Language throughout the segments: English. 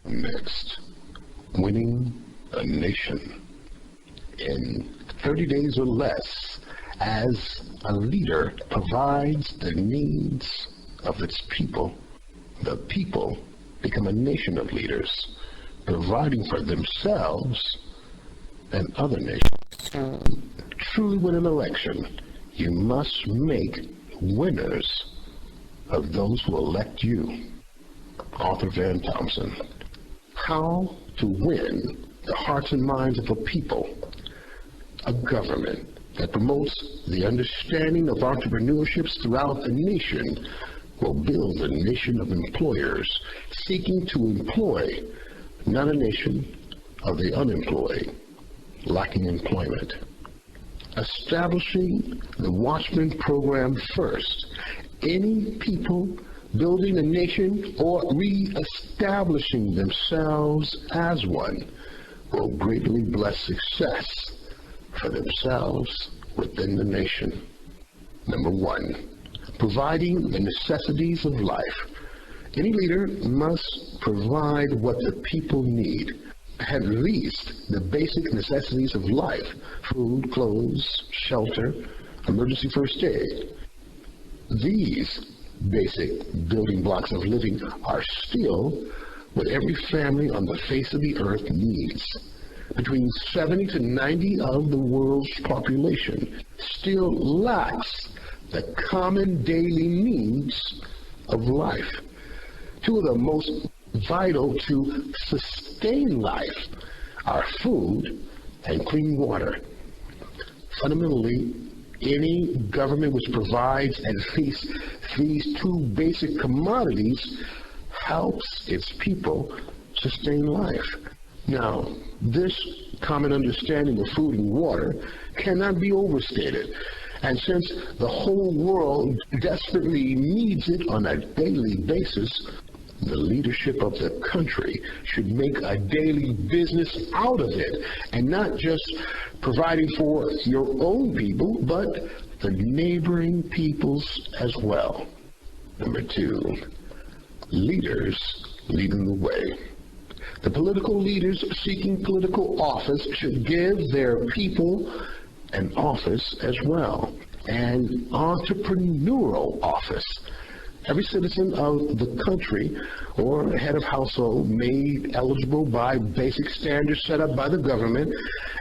Next, winning a nation. In 30 days or less, as a leader provides the needs of its people, the people become a nation of leaders, providing for themselves and other nations. To truly win an election, you must make winners of those who elect you. Arthur Van Thompson. How to win the hearts and minds of a people. A government that promotes the understanding of entrepreneurship throughout the nation will build a nation of employers seeking to employ, not a nation of the unemployed, lacking employment. Establishing the Watchman program first. Any people building a nation or re-establishing themselves as one will greatly bless success for themselves within the nation. Number 1, providing the necessities of life. Any leader must provide what the people need, at least the basic necessities of life: food, clothes, shelter, emergency first aid. These basic building blocks of living are still what every family on the face of the earth needs. Between 70 to 90 of the world's population still lacks the common daily needs of life. Two of the most vital to sustain life are food and clean water. Fundamentally, any government which provides at least these two basic commodities helps its people sustain life. Now, this common understanding of food and water cannot be overstated. And since the whole world desperately needs it on a daily basis, the leadership of the country should make a daily business out of it, and not just providing for your own people, but the neighboring peoples as well. Number 2, leaders leading the way. The political leaders seeking political office should give their people an office as well, an entrepreneurial office. Every citizen of the country or head of household made eligible by basic standards set up by the government,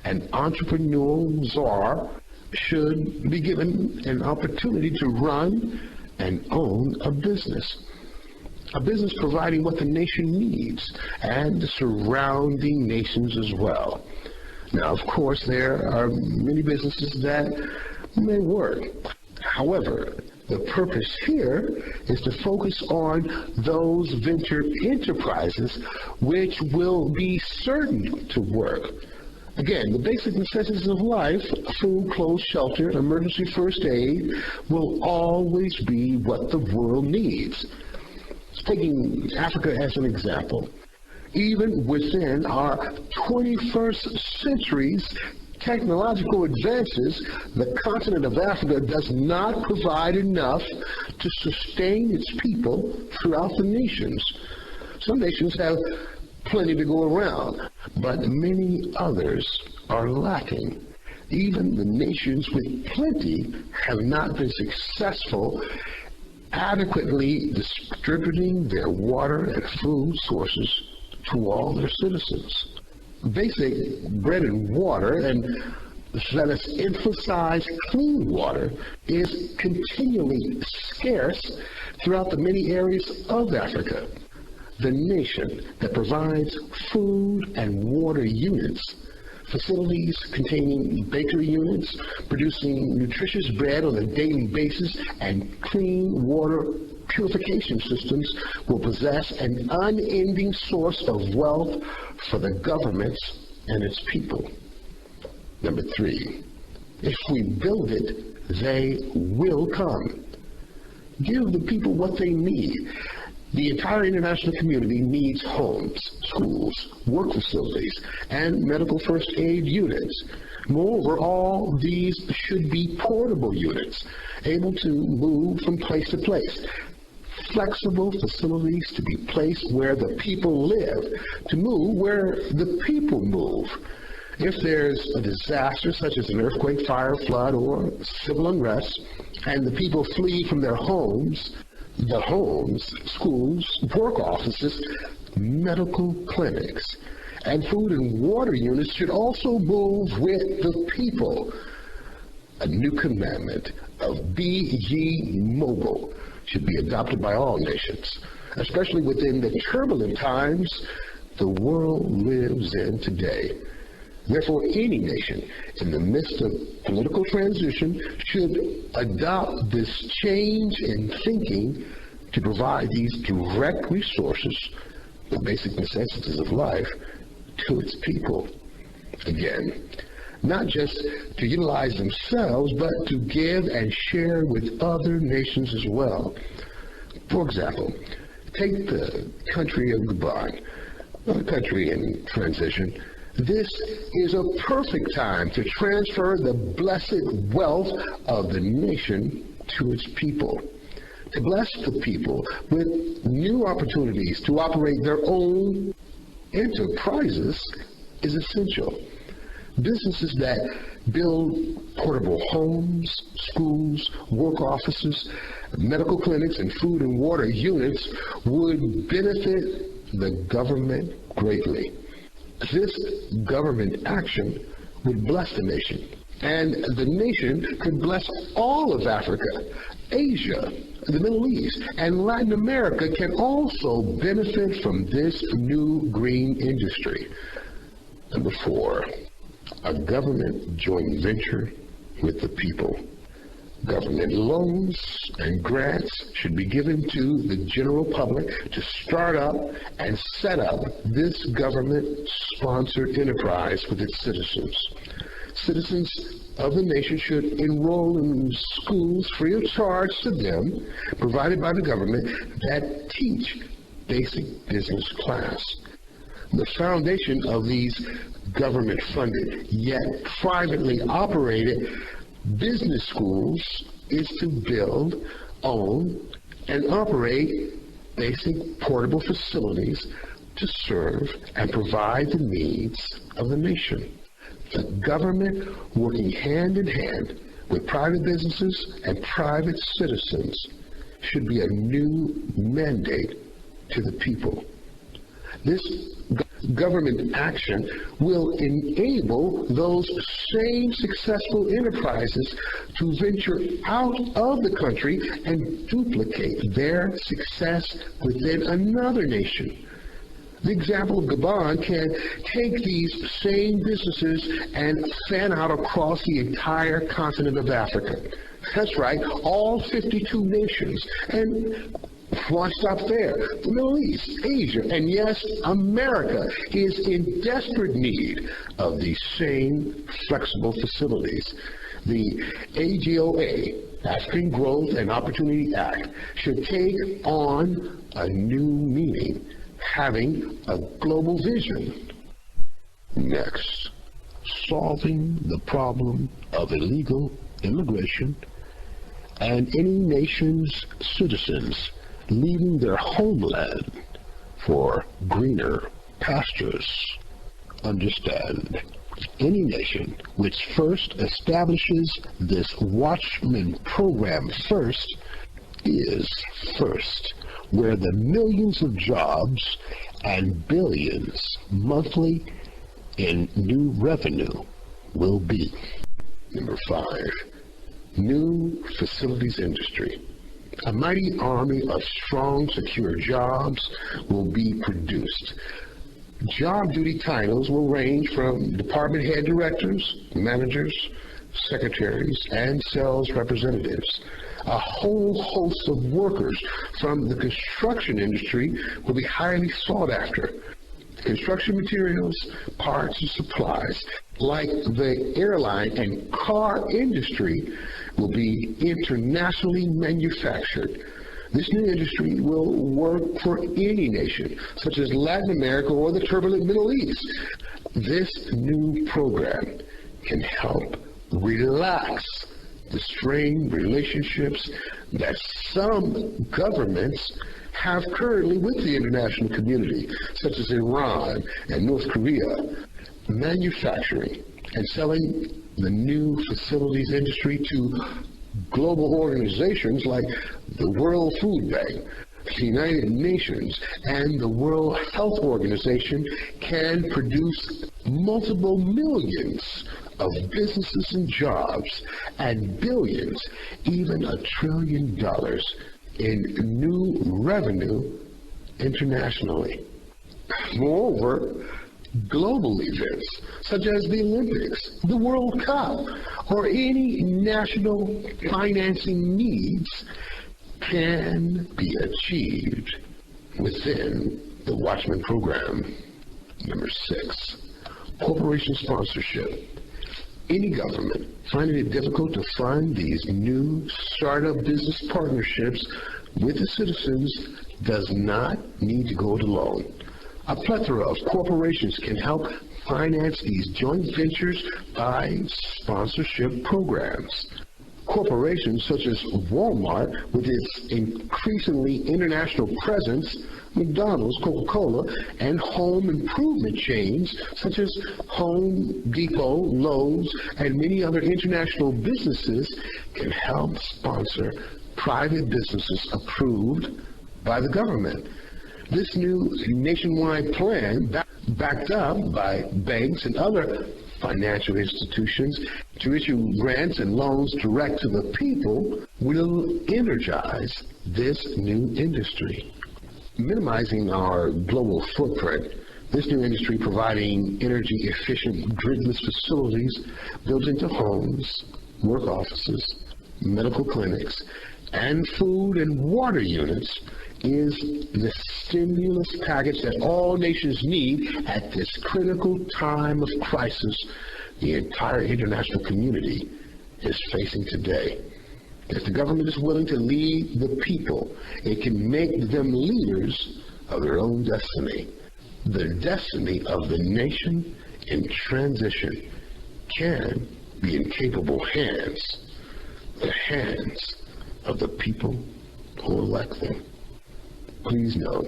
an entrepreneurial czar should be given an opportunity to run and own a business. A business providing what the nation needs and the surrounding nations as well. Now, of course, there are many businesses that may work. However, the purpose here is to focus on those venture enterprises which will be certain to work. Again, the basic necessities of life, food, clothes, shelter, emergency first aid, will always be what the world needs. Taking Africa as an example, even within our 21st century's technological advances, the continent of Africa does not provide enough to sustain its people throughout the nations. Some nations have plenty to go around, but many others are lacking. Even the nations with plenty have not been successful adequately distributing their water and food sources to all their citizens. Basic bread and water, and let us emphasize clean water, is continually scarce throughout the many areas of Africa. The nation that provides food and water units, facilities containing bakery units, producing nutritious bread on a daily basis, and clean water purification systems will possess an unending source of wealth for the governments and its people. Number 3, if we build it, they will come. Give the people what they need. The entire international community needs homes, schools, work facilities, and medical first aid units. Moreover, all these should be portable units, able to move from place to place. flexible facilities to be placed where the people live, to move where the people move. If there's a disaster such as an earthquake, fire, flood, or civil unrest, and the people flee from their homes, the homes, schools, work offices, medical clinics, and food and water units should also move with the people. A new commandment of be ye mobile should be adopted by all nations, especially within the turbulent times the world lives in today. Therefore, any nation in the midst of political transition should adopt this change in thinking to provide these direct resources, the basic necessities of life, to its people. Again, not just to utilize themselves, but to give and share with other nations as well. For example, take the country of Gabon, a country in transition. This is a perfect time to transfer the blessed wealth of the nation to its people, to bless the people with new opportunities to operate their own enterprises is essential. Businesses that build portable homes, schools, work offices, medical clinics, and food and water units would benefit the government greatly. This government action would bless the nation, and the nation could bless all of Africa, Asia, the Middle East, and Latin America can also benefit from this new green industry. Number 4, a government joint venture with the people. Government loans and grants should be given to the general public to start up and set up this government-sponsored enterprise with its citizens. Citizens of the nation should enroll in schools free of charge to them, provided by the government, that teach basic business class. The foundation of these government-funded, yet privately operated business schools is to build, own, and operate basic portable facilities to serve and provide the needs of the nation. The government, working hand in hand with private businesses and private citizens, should be a new mandate to the people. This government action will enable those same successful enterprises to venture out of the country and duplicate their success within another nation. The example of Gabon can take these same businesses and fan out across the entire continent of Africa. That's right, all 52 nations. And why stop there? The Middle East, Asia, and yes, America is in desperate need of these same flexible facilities. The AGOA, African Growth and Opportunity Act, should take on a new meaning, having a global vision. Next, solving the problem of illegal immigration and any nation's citizens leaving their homeland for greener pastures. Understand, any nation which first establishes this Watchman program first is first, where the millions of jobs and billions monthly in new revenue will be. Number 5, new facilities industry. A mighty army of strong, secure jobs will be produced. Job duty titles will range from department head directors, managers, secretaries, and sales representatives. A whole host of workers from the construction industry will be highly sought after. Construction materials, parts, and supplies, like the airline and car industry, will be internationally manufactured. This new industry will work for any nation, such as Latin America or the turbulent Middle East. This new program can help relax the strained relationships that some governments have currently with the international community, such as Iran and North Korea, manufacturing and selling the new facilities industry to global organizations like the World Food Bank, the United Nations, and the World Health Organization can produce multiple millions of businesses and jobs and billions, even $1 trillion in new revenue internationally. Moreover, global events such as the Olympics, the World Cup, or any national financing needs can be achieved within the Watchman program. Number 6, corporation sponsorship. Any government finding it difficult to fund these new startup business partnerships with the citizens does not need to go it alone. A plethora of corporations can help finance these joint ventures by sponsorship programs. Corporations such as Walmart, with its increasingly international presence, McDonald's, Coca-Cola, and home improvement chains such as Home Depot, Lowe's, and many other international businesses can help sponsor private businesses approved by the government. This new nationwide plan, backed up by banks and other financial institutions to issue grants and loans direct to the people, will energize this new industry. Minimizing our global footprint, this new industry providing energy-efficient gridless facilities built into homes, work offices, medical clinics, and food and water units is the stimulus package that all nations need at this critical time of crisis the entire international community is facing today. If the government is willing to lead the people, it can make them leaders of their own destiny. The destiny of the nation in transition can be in capable hands, the hands of the people who elect them. Please know,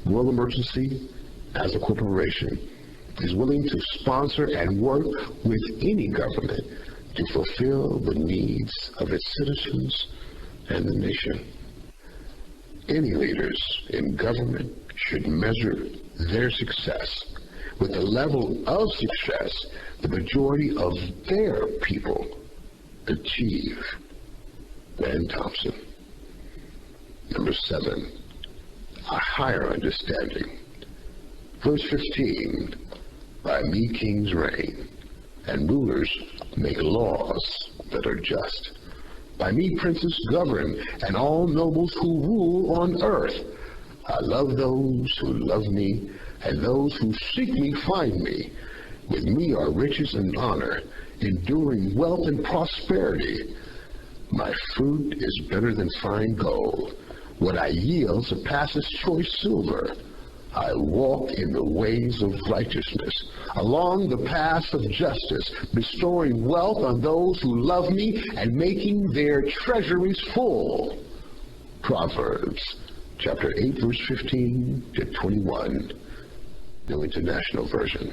World Emergency, as a corporation, is willing to sponsor and work with any government to fulfill the needs of its citizens and the nation. Any leaders in government should measure their success with the level of success the majority of their people achieve. And Thompson. Number 7, a higher understanding. Verse 15, by me kings reign, and rulers make laws that are just. By me princes govern, and all nobles who rule on earth. I love those who love me, and those who seek me find me. With me are riches and honor, enduring wealth and prosperity. My fruit is better than fine gold. What I yield surpasses choice silver. I walk in the ways of righteousness, along the paths of justice, bestowing wealth on those who love me and making their treasuries full. Proverbs chapter 8, verse 15 to 21, New International Version.